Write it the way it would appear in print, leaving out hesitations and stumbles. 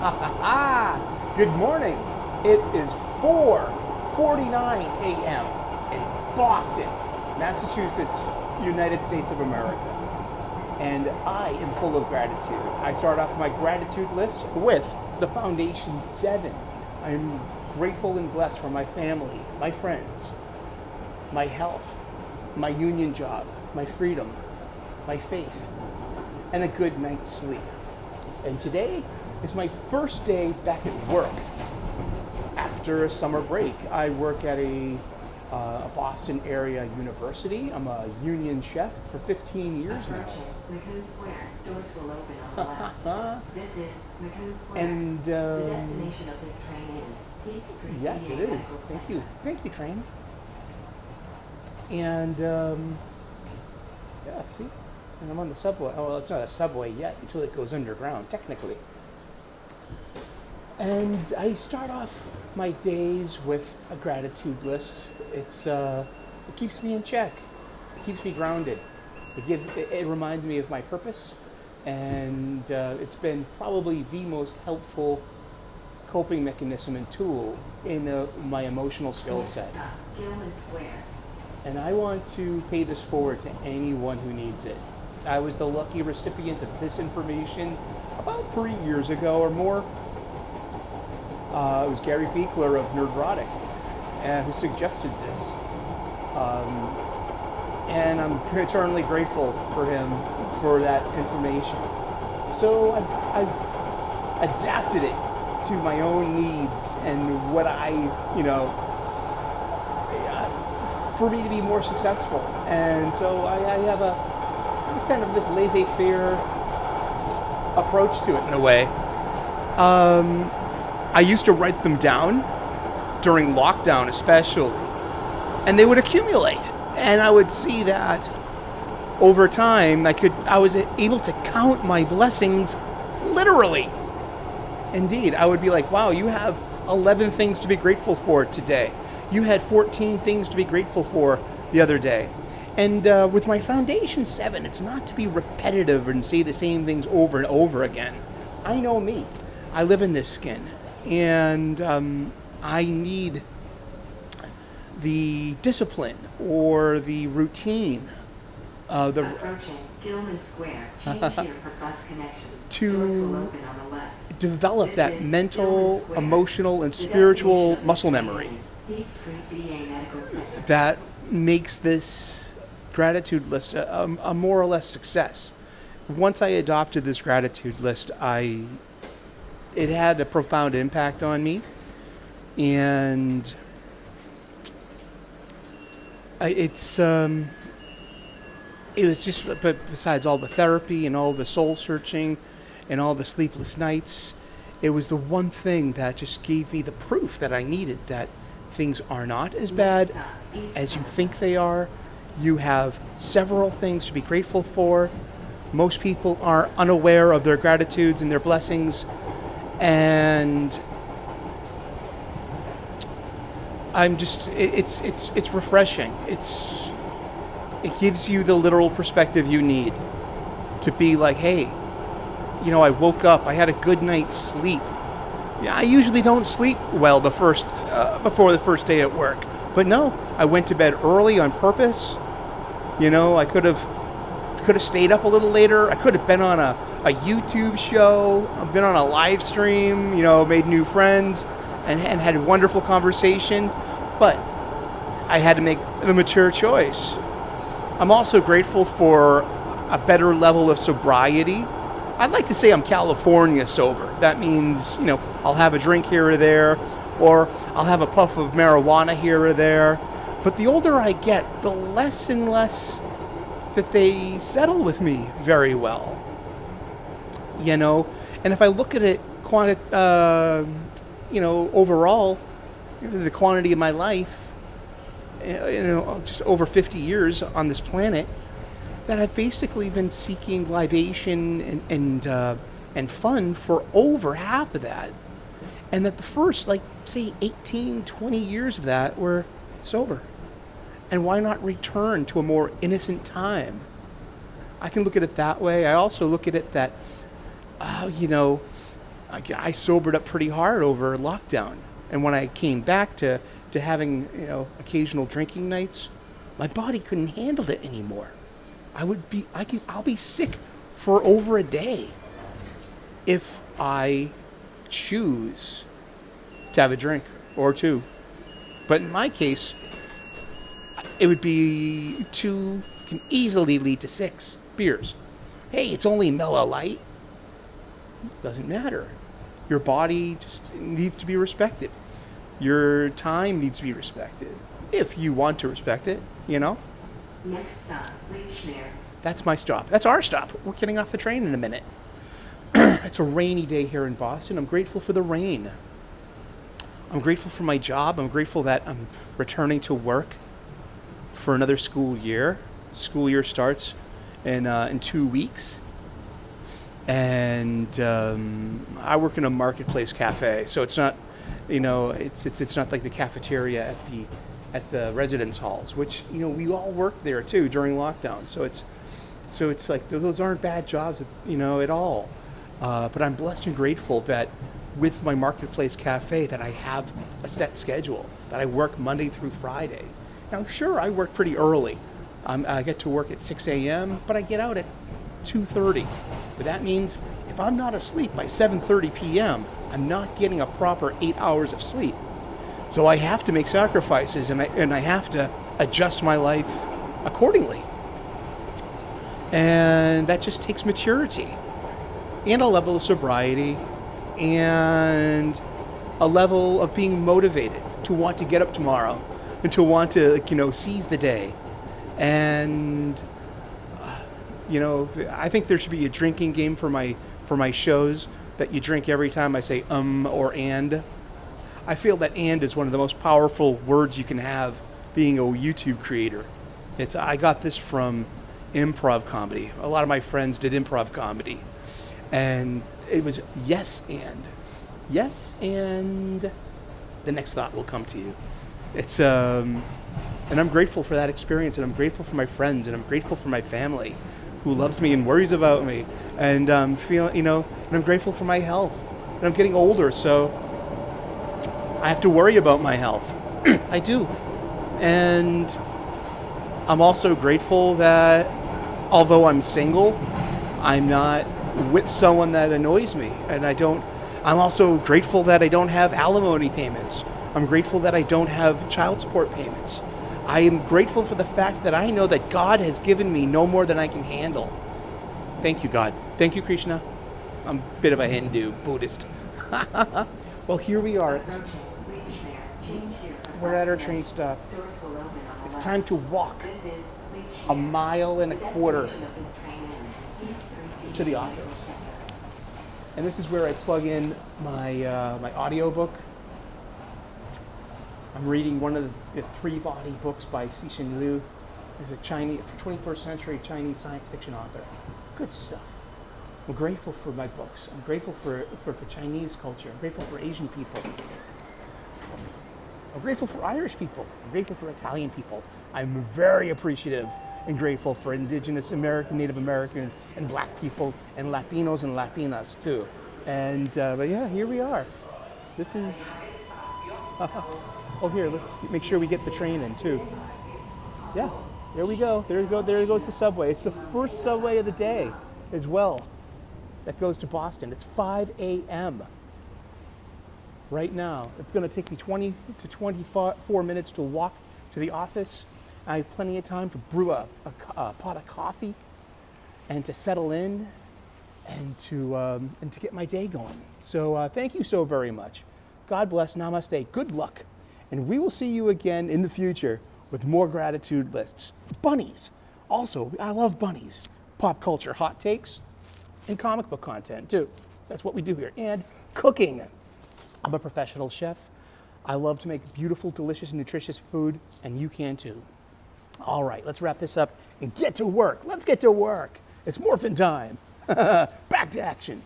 Good morning. It is 4:49 a.m. in Boston, Massachusetts, United States of America. And I am full of gratitude. I start off my gratitude list with the Foundation 7. I'm grateful and blessed for my family, my friends, my health, my union job, my freedom, my faith, and a good night's sleep. And today is my first day back at work after a summer break. I work at a Boston area university. I'm a union chef for 15 years now. McCoon Square. Doors will open on the left. This is McCoon Square. And the destination of this train is Peachtree. yes, it is. Thank you, train. And yeah, see, and I'm on the subway. Oh, well, it's not a subway yet until it goes underground, technically. And I start off my days with a gratitude list. It keeps me in check. It keeps me grounded. It reminds me of my purpose, and it's been probably the most helpful coping mechanism and tool in my emotional skill set. Gilman Square. And I want to pay this forward to anyone who needs it. I was the lucky recipient of this information about 3 years ago or more. It was Gary Beekler of Nerdrotic who suggested this. And I'm eternally grateful for him for that information. So I've adapted it to my own needs and what for me to be more successful. And so I have a kind of this laissez-faire approach to it in a way. I used to write them down during lockdown especially, and they would accumulate. And I would see that over time I was able to count my blessings literally. Indeed, I would be like, wow, you have 11 things to be grateful for today. You had 14 things to be grateful for the other day. And with my Foundation 7, it's not to be repetitive and say the same things over and over again. I know me. I live in this skin. And I need the discipline or the routine Approaching Gilman Square. Change here for bus connections. to Doors will open on the left. develop This that is mental, Gilman Square. emotional, and The spiritual destination of muscle this memory train is Peachtree VA Medical Center. that makes this gratitude list a more or less success. Once I adopted this gratitude list, it had a profound impact on me, and it was just, but besides all the therapy and all the soul searching and all the sleepless nights, it was the one thing that just gave me the proof that I needed, that things are not as bad as you think they are. You have several things to be grateful for. Most people are unaware of their gratitudes and their blessings, and it's refreshing. It gives you the literal perspective you need to be like, hey, I woke up, I had a good night's sleep. Yeah, I usually don't sleep well before the first day at work, but no, I went to bed early on purpose. I could have stayed up a little later. I could have been on a YouTube show. I've been on a live stream. Made new friends and had a wonderful conversation, but I had to make the mature choice. I'm also grateful for a better level of sobriety. I'd like to say I'm California sober. That means, I'll have a drink here or there, or I'll have a puff of marijuana here or there. But the older I get, the less and less that they settle with me very well. And if I look at it overall, the quantity of my life, just over 50 years on this planet, that I've basically been seeking libation and fun for over half of that. And that the first, say 18, 20 years of that were sober. And why not return to a more innocent time? I can look at it that way. I also look at it that, I sobered up pretty hard over lockdown. And when I came back to having, occasional drinking nights, my body couldn't handle it anymore. I'll be sick for over a day if I choose to have a drink or two. But in my case, it would be can easily lead to 6 beers. Hey, it's only Miller Lite. Doesn't matter. Your body just needs to be respected. Your time needs to be respected. If you want to respect it, Next stop, Lechmere. That's my stop. That's our stop. We're getting off the train in a minute. It's a rainy day here in Boston. I'm grateful for the rain. I'm grateful for my job. I'm grateful that I'm returning to work for another school year. School year starts in 2 weeks. And I work in a marketplace cafe, so it's not, it's not like the cafeteria at the residence halls, which we all worked there too during lockdown. So it's like those aren't bad jobs, at all. But I'm blessed and grateful that with my marketplace cafe that I have a set schedule, that I work Monday through Friday. Now, sure, I work pretty early. I get to work at 6 a.m., but I get out at 2:30. But that means if I'm not asleep by 7:30 p.m., I'm not getting a proper 8 hours of sleep. So I have to make sacrifices, and I have to adjust my life accordingly. And that just takes maturity and a level of sobriety and a level of being motivated to want to get up tomorrow and to want to, seize the day. And I think there should be a drinking game for my shows that you drink every time I say or and. I feel that and is one of the most powerful words you can have being a YouTube creator. I got this from improv comedy. A lot of my friends did improv comedy. And it was yes and. Yes and the next thought will come to you. It's and I'm grateful for that experience, and I'm grateful for my friends, and I'm grateful for my family who loves me and worries about me, and and I'm grateful for my health. And I'm getting older, so I have to worry about my health. I do. And I'm also grateful that although I'm single, I'm not with someone that annoys me, and I'm also grateful that I don't have alimony payments. I'm grateful that I don't have child support payments. I am grateful for the fact that I know that God has given me no more than I can handle. Thank you, God. Thank you, Krishna. I'm a bit of a Hindu, Buddhist. Well, here we are. We're at our train stop. It's time to walk 1.25 miles to the office. And this is where I plug in my audiobook. I'm reading one of the 3-body books by Cixin Liu. He's a 21st century Chinese science fiction author. Good stuff. I'm grateful for my books. I'm grateful for Chinese culture. I'm grateful for Asian people. I'm grateful for Irish people. I'm grateful for Italian people. I'm very appreciative and grateful for Indigenous American, Native Americans, and Black people, and Latinos and Latinas too. And but yeah, here we are. This is. Oh, here, let's make sure we get the train in too. Yeah, there we go. There goes the subway. It's the first subway of the day as well that goes to Boston. It's 5 a.m. right now. It's going to take me 20 to 24 minutes to walk to the office. I have plenty of time to brew a pot of coffee and to settle in and to get my day going. So thank you so very much. God bless. Namaste. Good luck. And we will see you again in the future with more gratitude lists. Bunnies. Also, I love bunnies. Pop culture hot takes and comic book content too. That's what we do here. And cooking. I'm a professional chef. I love to make beautiful, delicious, nutritious food, and you can too. All right, let's wrap this up and get to work. Let's get to work. It's morphin' time. Back to action.